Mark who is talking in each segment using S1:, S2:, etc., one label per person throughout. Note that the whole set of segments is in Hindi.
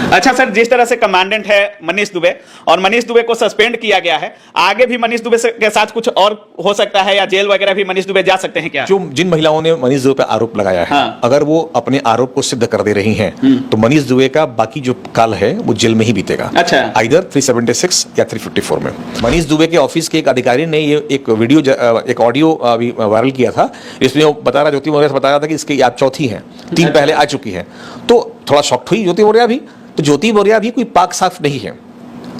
S1: अच्छा सर, जिस तरह से कमांडेंट है मनीष दुबे और मनीष दुबे को सस्पेंड किया गया है, आगे भी मनीष दुबे के साथ कुछ और हो सकता है या जेल वगैरह भी मनीष दुबे जा सकते हैं क्या?
S2: जो जिन महिलाओं ने मनीष दुबे पर आरोप लगाया है,
S1: हाँ।
S2: अगर वो अपने आरोप को सिद्ध कर दे रही हैं तो मनीष दुबे का बाकी जो काल है वो जेल में ही बीतेगा।
S1: अच्छा।
S2: आइदर 376 या 354 में। मनीष दुबे के ऑफिस के एक अधिकारी ने ये एक वीडियो एक ऑडियो अभी वायरल किया था, इसमें वो बता रहा, ज्योति मौर्य बता रहा था कि इसकी आप चौथी है, 3 पहले आ चुकी है। तो थोड़ा शॉक्ट हुई ज्योति मौर्य भी। तो ज्योति मौर्य भी कोई पाक साफ नहीं है,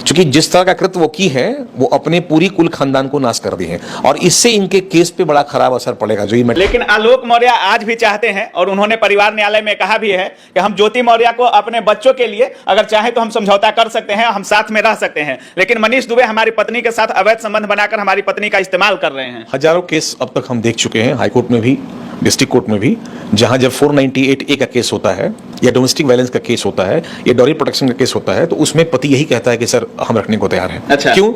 S2: क्योंकि जिस तरह का कृत्य वो की है वो अपने पूरी कुल खानदान को नाश कर दी है और इससे इनके केस पे बड़ा खराब असर पड़ेगा। जो ये
S1: लेकिन आलोक मौर्य आज भी चाहते हैं और उन्होंने परिवार न्यायालय में कहा भी है कि हम ज्योति मौर्य को अपने बच्चों के लिए अगर चाहे तो हम समझौता कर सकते हैं, हम साथ में रह सकते हैं, लेकिन मनीष दुबे हमारी पत्नी के साथ अवैध संबंध बनाकर हमारी पत्नी का इस्तेमाल कर रहे हैं।
S2: हजारों केस अब तक हम देख चुके हैं, हाईकोर्ट में भी, डिस्ट्रिक्ट कोर्ट में भी, जहां जब 498A का केस होता है या डोमेस्टिक वायलेंस का केस होता है या डॉरी प्रोटेक्शन का केस होता है तो उसमें पति यही कहता है कि सर हम रखने को तैयार हैं।
S1: अच्छा।
S2: क्यों?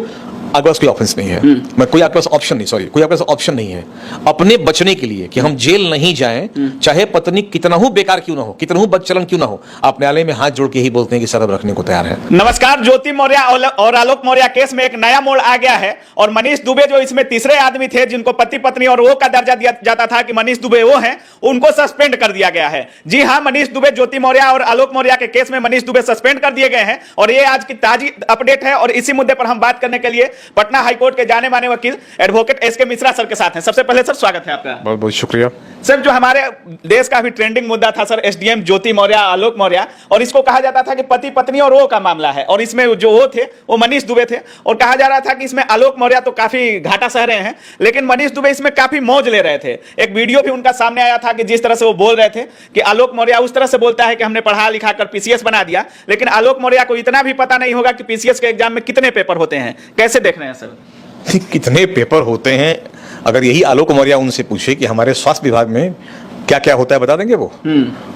S2: आपके पास कोई ऑप्शन नहीं है, मैं कोई आपके पास ऑप्शन नहीं, सॉरी, कोई आपके पास ऑप्शन नहीं है अपने बचने के लिए कि हम जेल नहीं जाएं, चाहे पत्नी कितना हो बेकार क्यों ना हो, कितना हो बदचलन क्यों ना हो, आप न्यायालय में हाथ जोड़ के ही बोलते हैं कि सर अब रखने को तैयार है।
S1: नमस्कार, ज्योति मौर्य और आलोक मौर्य केस में एक नया मोड़ आ गया है और मनीष दुबे जो इसमें तीसरे आदमी थे जिनको पति पत्नी और वो का दर्जा दिया जाता था कि मनीष दुबे वो हैं, उनको सस्पेंड कर दिया गया है। जी हाँ, मनीष दुबे, ज्योति मौर्य और आलोक मौर्य के केस में मनीष दुबे सस्पेंड कर दिए गए हैं और ये आज की ताजी अपडेट है और इसी मुद्दे पर हम बात करने के लिए पटना हाईकोर्ट जाने माने वकील एडवोकेट एसके मिश्रा सर के साथ हैं। सबसे पहले सर स्वागत है आपका।
S2: बहुत बहुत शुक्रिया
S1: सर। जो हमारे देश का भी ट्रेंडिंग मुद्दा था सर, एसडीएम ज्योति मौर्य आलोक मौर्य, और इसको कहा जाता था कि पति पत्नी और वो का मामला है और इसमें जो वो थे वो मनीष दुबे थे और कहा जा रहा था कि इसमें आलोक मौर्य तो काफी घाटा सह रहे हैं लेकिन मनीष दुबे इसमें काफी मौज ले रहे थे। एक वीडियो भी उनका सामने आया था कि जिस तरह से वो बोल रहे थे कि आलोक मौर्य उस तरह से बोलता है कि हमने पढ़ा लिखा कर पीसीएस बना दिया, लेकिन आलोक मौर्य को इतना भी पता नहीं होगा कि पीसीएस के एग्जाम में कितने पेपर होते हैं। कैसे देख रहे हैं सर?
S2: कितने पेपर होते हैं? अगर यही आलोक मौर्य उनसे पूछे कि हमारे स्वास्थ्य विभाग में क्या क्या होता है बता देंगे वो?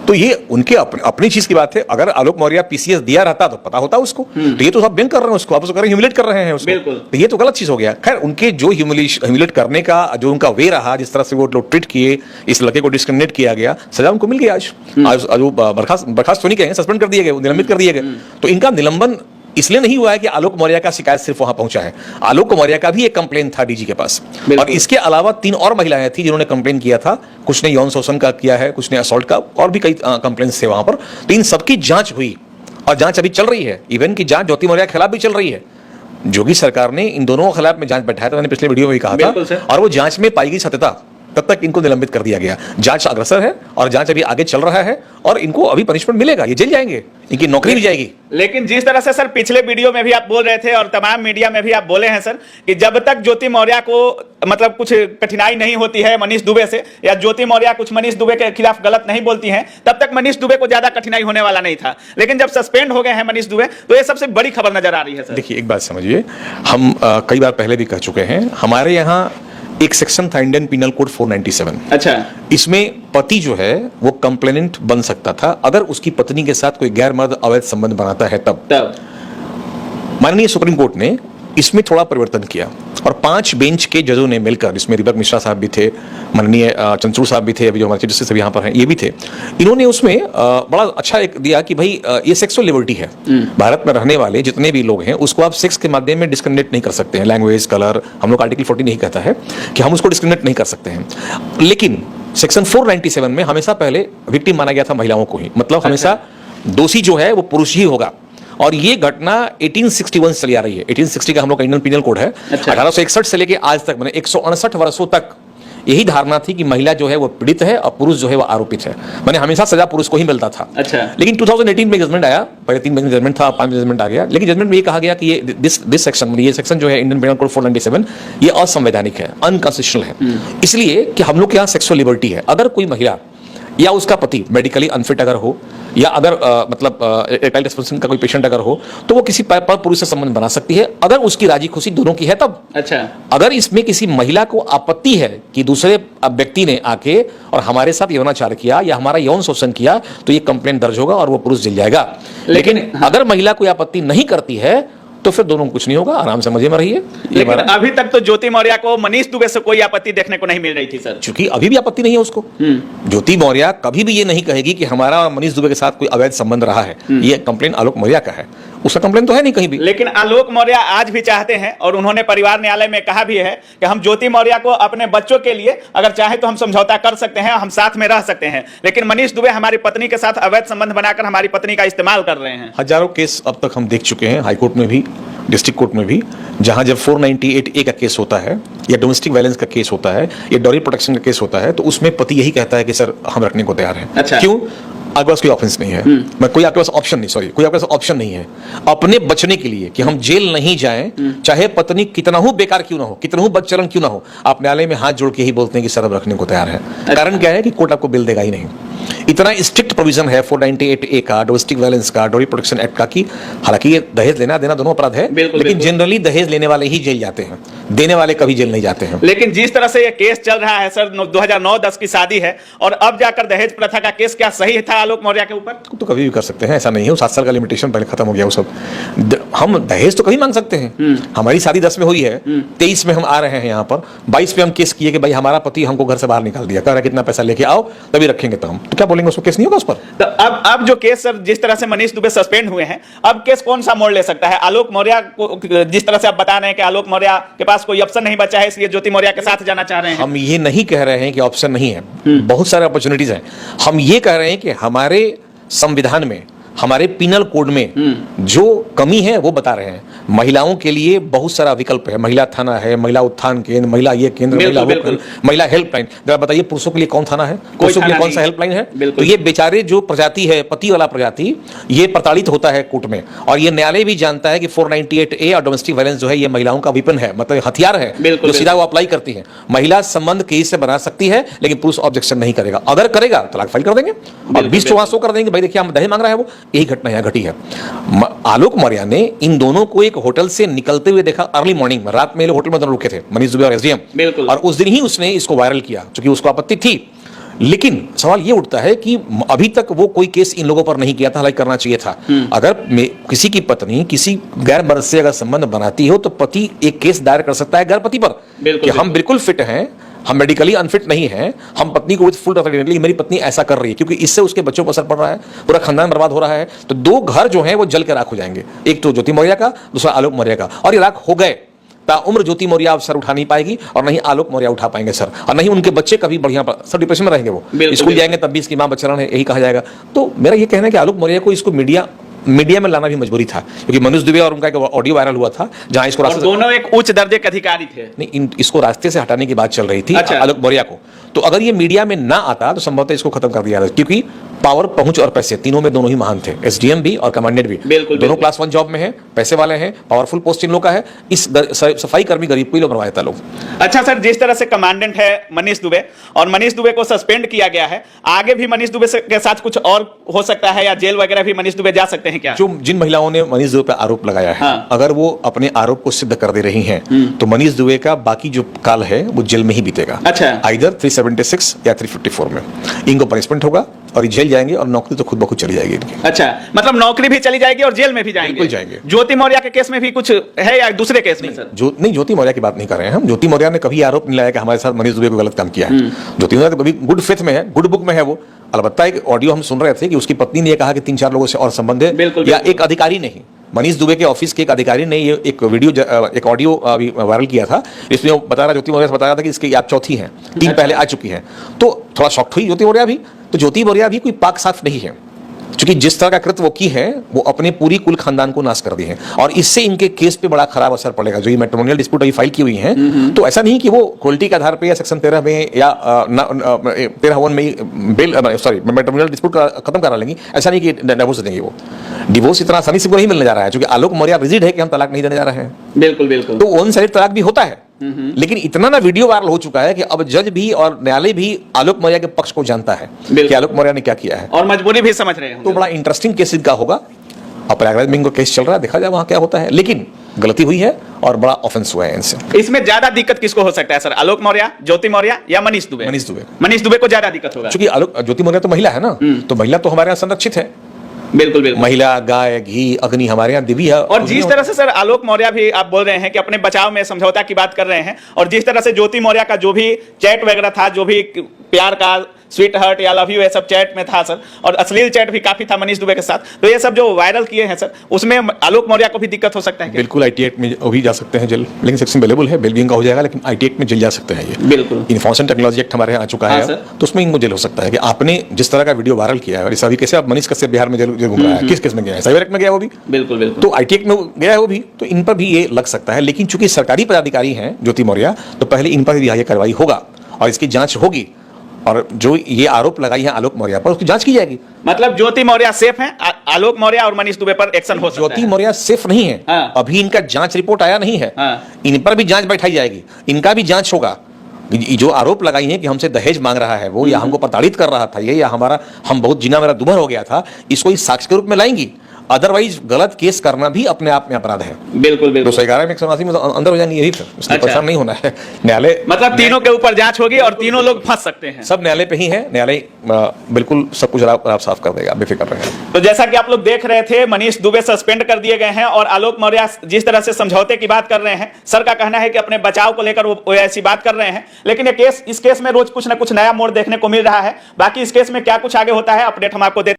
S2: तो ये उनके अपनी चीज की बात है। अगर आलोक मौर्य पीसीएस दिया रहता तो पता होता उसको। तो ये तो सब बेंक कर रहे हैं उसको, आप उसको ह्यूमिलेट कर रहे हैं उसको। तो ये तो गलत चीज हो गया। खैर, उनके जो ह्यूमिलेट करने का जो उनका वे रहा, जिस तरह से वो लोग ट्रीट किए, इस लड़के को डिस्क्रिमिनेट किया गया, सजा उनको मिल गई। आज बर्खास्त तो नहीं कहेंगे, सस्पेंड कर दिए गए, निलंबित कर दिए गए। तो इनका निलंबन इसलिए नहीं हुआ है कि आलोक मौर्य का शिकायत सिर्फ वहां पहुंचा है। आलोक मौर्य का भी एक कंप्लेन था डीजी के पास और इसके अलावा 3 और महिलाएं थी जिन्होंने कंप्लेन किया था। कुछ ने यौन शोषण का किया है, कुछ ने असॉल्ट का, और भी कई कंप्लेंट्स थे वहां पर। तो इन सबकी जांच हुई और जांच अभी चल रही है। इवन की जांच ज्योति मौर्य के खिलाफ भी चल रही है। योगी सरकार ने इन दोनों के खिलाफ में जांच बैठाया था, मैंने पिछले वीडियो में भी कहा था, और वो जांच में पाई गई सत्यता, तब तक इनको निलंबित कर दिया गया। जांच अग्रसर है और जांच अभी आगे चल रहा है और इनको अभी पनिशमेंट मिलेगा, ये जेल जाएंगे, इनकी नौकरी भी जाएगी।
S1: लेकिन जिस तरह से सर पिछले वीडियो में भी आप बोल रहे थे और तमाम मीडिया में भी आप बोले हैं सर कि जब तक ज्योति मौर्य को मतलब कुछ कठिनाई नहीं होती है मनीष दुबे से, या ज्योति मौर्य कुछ मनीष दुबे के खिलाफ गलत नहीं बोलती हैं, तब तक मनीष दुबे को ज्यादा कठिनाई होने वाला नहीं था। लेकिन जब सस्पेंड हो गए हैं मनीष दुबे तो ये सबसे बड़ी खबर नजर आ रही है सर।
S2: देखिए, एक बात समझिए, हम कई बार पहले भी कह चुके हैं, हमारे यहाँ एक सेक्शन था इंडियन पिनल कोड 497। अच्छा। इसमें पति जो है वो कंप्लेनेंट बन सकता था अगर उसकी पत्नी के साथ कोई गैर मर्द अवैध संबंध बनाता है तब। माननीय सुप्रीम कोर्ट ने इसमें थोड़ा परिवर्तन किया और 5 बेंच के जजों ने मिलकर, जिसमें दीपक मिश्रा साहब भी थे, माननीय चंद्रचूड़ साहब भी थे, अभी जो हमारे चीफ जस्टिस यहाँ पर हैं ये भी थे, इन्होंने उसमें बड़ा अच्छा एक दिया कि भाई ये सेक्सुअल लिबर्टी है। भारत में रहने वाले जितने भी लोग हैं उसको आप सेक्स के माध्यम में डिस्क्रिमिनेट नहीं कर सकते हैं। लैंग्वेज, कलर, हम लोग आर्टिकल 40 नहीं कहता है कि हम उसको डिस्क्रिमिनेट नहीं कर सकते हैं। लेकिन सेक्शन 497 में हमेशा पहले विक्टिम माना गया था महिलाओं को ही, मतलब हमेशा दोषी जो है वो पुरुष ही होगा। और ये घटना 1861 से चली आ रही है। 1860 का हम लोग का इंडियन पिनल कोड है। 1861 से लेके आज तक, मैंने 168 वर्षों तक यही धारणा थी कि महिला जो है वो पीड़ित है और पुरुष जो है वो आरोपित है। मैंने हमेशा सजा पुरुष को ही मिलता था। अच्छा। लेकिन 2018 में जजमेंट आया, पहले 3 में जजमेंट था, 5 में जजमेंट आ गया। लेकिन जजमेंट में ये कहा गया कि ये दिस सेक्शन, ये सेक्शन जो है इंडियन पिनल कोड 497, ये असंवैधानिक है, अनकॉन्स्टिट्यूशनल है। इसलिए कि हम लोग के यहाँ सेक्सुअल लिबर्टी है। अगर कोई महिला या उसका पति मेडिकली अनफिट अगर हो, या अगर मतलब इरेक्टाइल डिस्फंक्शन का कोई पेशेंट अगर हो, तो वो किसी पर पुरुष से संबंध बना सकती है अगर उसकी राजी खुशी दोनों की है तब। अच्छा। अगर इसमें किसी महिला को आपत्ति है कि दूसरे व्यक्ति ने आके और हमारे साथ यौनाचार किया या हमारा यौन शोषण किया, तो ये कंप्लेंट दर्ज होगा और वो पुरुष जेल जाएगा। लेकिन अगर महिला कोई आपत्ति नहीं करती है तो फिर दोनों को कुछ नहीं होगा, आराम से मजे में रहिए।
S1: लेकिन अभी तक तो ज्योति मौर्य को मनीष दुबे से कोई आपत्ति देखने को नहीं मिल रही थी सर।
S2: क्योंकि अभी भी आपत्ति नहीं है उसको। ज्योति मौर्य कभी भी ये नहीं कहेगी कि हमारा मनीष दुबे के साथ कोई अवैध संबंध रहा है। ये कंप्लेन आलोक मौर्य का है, उसका कंप्लेन तो है नहीं कहीं भी।
S1: लेकिन आलोक मौर्य आज भी चाहते हैं और उन्होंने परिवार न्यायालय में कहा भी है कि हम ज्योति मौर्य को अपने बच्चों के लिए अगर चाहे तो हम समझौता कर सकते हैं, हम साथ में रह सकते हैं, लेकिन मनीष दुबे हमारी पत्नी के साथ अवैध संबंध बनाकर हमारी पत्नी का इस्तेमाल कर रहे हैं।
S2: हजारों केस अब तक हम देख चुके हैं, हाईकोर्ट में भी, डिस्ट्रिक्ट कोर्ट में भी, जहां जब 498A का केस होता है या डोमेस्टिक वायलेंस का केस होता है या डॉरी प्रोटेक्शन का केस होता है, तो उसमें पति यही कहता है कि सर हम रखने को तैयार हैं।
S1: अच्छा।
S2: क्यों? आपके पास कोई ऑप्शन नहीं है, मैं कोई आपके पास ऑप्शन नहीं, सॉरी, कोई आपके पास ऑप्शन नहीं है अपने बचने के लिए कि हम जेल नहीं जाएं, चाहे पत्नी कितना हो बेकार क्यों ना हो, कितना हो बदचलन क्यों ना हो, आप न्यायालय में हाथ जोड़ के ही बोलते हैं कि सर अब रखने को तैयार है। कारण क्या है कि कोर्ट आपको बिल देगा ही नहीं। इतना स्ट्रिक्ट प्रोविजन है 498A का, डोमेस्टिक वायलेंस का, डॉरी प्रोटेक्शन एक्ट का, कि हालांकि ये दहेज लेना देना दोनों अपराध है, लेकिन जनरली दहेज लेने वाले ही जेल जाते हैं, देने वाले कभी जेल नहीं जाते हैं।
S1: लेकिन जिस तरह से ये केस चल रहा है सर, 2009-10 की शादी है और अब जाकर दहेज प्रथा का केस, क्या सही था आलोक मौर्य के ऊपर?
S2: तो कभी भी कर सकते हैं, ऐसा नहीं है। 7 साल का लिमिटेशन पहले खत्म हो गया वो सब। हम दहेज तो कभी मांग सकते हैं। हमारी शादी 10 में हुई है, 23 में हम आ रहे हैं यहाँ पर, 22 में हम केस किए कि भाई हमारा पति हमको घर से बाहर निकाल दिया, कह रहा है कितना पैसा लेके आओ तभी रखेंगे, तो हम तो क्या बोलेंगे, उसको केस नहीं होगा उस पर।
S1: तो अब जो केस सर, जिस तरह से मनीष दुबे सस्पेंड हुए हैं, अब केस कौन सा मोड़ ले सकता है? आलोक मौर्य को, जिस तरह से आप बता रहे हैं कि आलोक मौर्य के पास कोई ऑप्शन नहीं बचा है, इसलिए ज्योति मौर्य के साथ जाना चाह रहे हैं।
S2: हम ये नहीं कह रहे हैं कि ऑप्शन नहीं है, बहुत सारे अपॉर्चुनिटीज हैं। हम ये कह रहे हैं कि हमारे संविधान में, हमारे पिनल कोड में जो कमी है वो बता रहे हैं। महिलाओं के लिए बहुत सारा विकल्प है, महिला थाना है, महिला उत्थान केंद्र, महिला ये केंद्र, महिला हेल्पलाइन। जरा बताइए पुरुषों के लिए कौन थाना है, पुरुषों के लिए कौन सा हेल्पलाइन है? तो ये बेचारे जो प्रजाति है, पति वाला प्रजाति, ये प्रताड़ित होता है कोर्ट में। और ये न्यायालय भी जानता है कि 498A और डोमेस्टिक वायलेंस जो है ये महिलाओं का वेपन है, मतलब हथियार है जो सीधा वो अप्लाई करती है। महिला संबंध केस से बना सकती है, लेकिन पुरुष ऑब्जेक्शन नहीं करेगा। अगर करेगा तलाक फाइल कर देंगे और 20-24 कर देंगे, भाई देखिए हम दहेज मांग रहा है वो। यही घटना यहाँ घटी है। आलोक मौर्य ने इन दोनों को एक होटल से निकलते हुए देखा अर्ली मॉर्निंग में, रात में लोग होटल में दोनों रुके थे, मनीष दुबे और SDM, और उस दिन ही उसने इसको वायरल किया क्योंकि उसको आपत्ति थी। लेकिन सवाल ये उठता है कि अभी तक वो कोई केस इन लोगों पर नहीं किया था, हालांकि करना चाहिए था। अगर किसी की पत्नी किसी गैर मर्द से अगर संबंध बनाती हो तो पति एक केस दायर कर सकता है गैर पति पर कि हम बिल्कुल फिट हैं, हम मेडिकली अनफिट नहीं हैं, हम पत्नी को विद फुल अथॉरिटी, मेरी पत्नी ऐसा कर रही है क्योंकि इससे उसके बच्चों पर असर पड़ रहा है, पूरा खानदान बर्बाद हो रहा है। तो दो घर जो हैं वो जल के राख हो जाएंगे, एक तो ज्योति मौर्य का, दूसरा आलोक मौर्य का। और ये राख हो गए, ताउम्र ज्योति मौर्य अब सर उठा नहीं पाएगी और नहीं आलोक मौर्य उठा पाएंगे सर, और नहीं उनके बच्चे कभी बढ़िया सब डिप्रेशन में रहेंगे, वो स्कूल जाएंगे तब भी इसकी मां बच्चन है, यही कहा जाएगा। तो मेरा ये कहना है कि आलोक मौर्य को इसको मीडिया में लाना भी मजबूरी था, क्योंकि मनीष दुबे और उनका एक ऑडियो वायरल हुआ था जहां इसको रास्ते,
S1: दोनों एक उच्च दर्जे के अधिकारी थे,
S2: नहीं इसको रास्ते से हटाने की बात चल रही थी। अच्छा। आलोक मौर्य को, तो अगर ये मीडिया में ना आता तो संभवतः इसको खत्म कर दिया जाता, क्योंकि पावर, पहुंच और पैसे तीनों में दोनों ही महान थे। SDM भी और कमांडेंट भी, दोनों क्लास 1 जॉब में है, पैसे वाले हैं, पावरफुल पोस्ट इन लोग का है। इस सफाई कर्मी गरीब को ही लोग मरवाए था लोग।
S1: अच्छा सर, जिस तरह से कमांडेंट है मनीष दुबे और मनीष दुबे को सस्पेंड किया गया है, आगे भी मनीष दुबे के साथ कुछ और हो सकता है या जेल वगैरह भी मनीष दुबे जा सकते हैं क्या? जो
S2: जिन महिलाओं ने मनीष दुबे पर आरोप लगाया है, अगर वो अपने आरोप को सिद्ध कर दे रही हैं तो मनीष दुबे का बाकी जो काल है वो जेल में ही बीतेगा।
S1: अच्छा।
S2: आइदर 376 या 354 में इनको पनिशमेंट होगा और जेल जाएंगे और नौकरी तो खुद ब खुद चली जाएगी इनकी।
S1: अच्छा, मतलब नौकरी भी चली जाएगी और जेल में भी जाएंगे। ज्योति मौर्य के केस में भी कुछ है या दूसरे केस में सर?
S2: नहीं, ज्योति मौर्य की बात नहीं कर रहे हैं हम। ज्योति मौर्य ने कभी आरोप नहीं लगाया कि हमारे साथ मनीष दुबे को गलत काम किया है। ज्योति मौर्य तो कभी गुड फेथ में है, गुड बुक में है वो। अलबत्ता एक ऑडियो हम सुन रहे थे कि उसकी पत्नी ने कहा कि 3-4 लोगों से और संबंध है, या एक अधिकारी नहीं, मनीष दुबे के ऑफिस के एक अधिकारी ने ये एक वीडियो, एक ऑडियो अभी वायरल किया था, इसमें वो बता रहा, ज्योति मौर्य से बता रहा था कि इसकी आप चौथी हैं, 3 पहले आ चुकी हैं। तो थोड़ा शॉक्ड हुई ज्योति मौर्य भी। तो ज्योति मौर्य भी कोई पाक साफ नहीं है, क्योंकि जिस तरह का कृत्य वो की है वो अपने पूरी कुल खानदान को नाश कर दी है, और इससे इनके केस पे बड़ा खराब असर पड़ेगा। जो ये मैट्रिमोनियल डिस्प्यूट अभी फाइल की हुई है, तो ऐसा नहीं कि वो क्वालिटी के आधार पे या सेक्शन 13 में या 13(1) में बेल, सॉरी, मैट्रिमोनियल डिस्प्यूट खत्म करा लेंगी, ऐसा नहीं कि डिवोर्स देंगे। वो डिवोर्स इतना आसानी से नहीं मिलने जा रहा है, क्योंकि आलोक मौर्य रिजिड है कि हम तलाक नहीं देने जा रहे हैं।
S1: बिल्कुल।
S2: तो वन साइड तलाक भी होता है, लेकिन इतना ना वीडियो वायरल हो चुका है कि अब जज भी और न्यायालय भी आलोक मौर्य के पक्ष को जानता है कि आलोक मौर्य ने क्या किया है,
S1: और मजबूरी भी समझ रहे हैं।
S2: तो बड़ा इंटरेस्टिंग केस इनका होगा। और प्रयागराज में इनका केस चल रहा है, देखा जाए वहां क्या होता है। लेकिन गलती हुई है और बड़ा ऑफेंस हुआ है इनसे।
S1: इसमें ज्यादा दिक्कत किसको हो सकता है सर, आलोक मौर्य, ज्योति मौर्य या मनीष दुबे? मनीष दुबे को ज्यादा दिक्कत होगा,
S2: क्योंकि ज्योति मौर्य तो महिला है ना, तो महिला तो हमारे यहाँ संरक्षित है।
S1: बिल्कुल बिल्कुल।
S2: महिला, गाय, घी, अग्नि, हमारे यहाँ दिव्य है।
S1: और जिस तरह से सर आलोक मौर्य भी आप बोल रहे हैं कि अपने बचाव में समझौता की बात कर रहे हैं, और जिस तरह से ज्योति मौर्य का जो भी चैट वगैरह था, जो भी प्यार का स्वीट हार्ट या लव यू ये सब चैट में था सर, और अश्लील चैट भी काफी था मनीष दुबे के साथ, तो ये सब जो वायरल किए हैं सर, उसमें आलोक मौर्य को भी दिक्कत हो सकता है क्या?
S2: बिल्कुल IT एक्ट में अभी जा सकते हैं जेल, लेकिन सेक्शन अवेलेबल है, बेल भी इनका हो जाएगा, लेकिन IT एक्ट में जेल जा सकते हैं ये।
S1: बिल्कुल।
S2: इन्फॉर्मेशन टेक्नोलॉजी एक्ट हमारे यहाँ आ चुका है, तो उसमें इनको जेल हो सकता है कि आपने जिस तरह का वीडियो वायरल किया है, और इस अभी कैसे आप मनीष कश्यप बिहार में जेल घूम रहा है, किस केस में गया है? साइबर एक्ट में गया वो भी।
S1: बिल्कुल बिल्कुल।
S2: तो IT एक्ट में गया है वो भी, तो इन पर भी ये लग सकता है। लेकिन चूंकि सरकारी पदाधिकारी हैं ज्योति मौर्य, तो पहले इन पर भी ये कार्रवाई होगा और इसकी जांच होगी, और जो ये आरोप लगाई है आलोक मौर्य पर, उसकी जांच की जाएगी।
S1: मतलब ज्योति मौर्य सेफ है, आलोक मौर्य और मनीष दुबे पर एक्शन हो सकता है।
S2: ज्योति मौर्य सेफ नहीं है।
S1: हाँ।
S2: अभी इनका जांच रिपोर्ट आया नहीं है।
S1: हाँ।
S2: इन पर भी जांच बैठाई जाएगी, इनका भी जांच होगा। जो आरोप लगाई है कि हमसे दहेज मांग रहा है वो, या हमको प्रताड़ित कर रहा था ये, या हम बहुत जीना मेरा दुभर हो गया था, इसको इस साक्ष्य के रूप में लाएंगी। अदरवाइज गलत केस करना भी अपने आप में अपराध है।
S1: बिल्कुल बिल्कुल।
S2: 211 में 189 में तो अंदर हो जाएंगे यही, फिर उसमें
S1: अच्छा।
S2: परेशान नहीं होना है। न्यायालय
S1: मतलब तीनों के ऊपर जांच होगी और तीनों लोग फंस सकते हैं।
S2: सब न्यायालय पे ही है, न्यायालय बिल्कुल सब कुछ आप साफ कर देगा, बेफिक्र रहें।
S1: तो जैसा कि आप लोग देख रहे थे, मनीष दुबे सस्पेंड कर दिए गए हैं, और आलोक मौर्य जिस तरह से समझौते की बात कर रहे हैं, सर का कहना है कि अपने बचाव को लेकर वो ऐसी बात कर रहे हैं। लेकिन ये केस, इस केस में रोज कुछ ना कुछ नया मोड़ देखने को मिल रहा है। बाकी इस केस में क्या कुछ आगे होता है, अपडेट हम आपको देते हैं।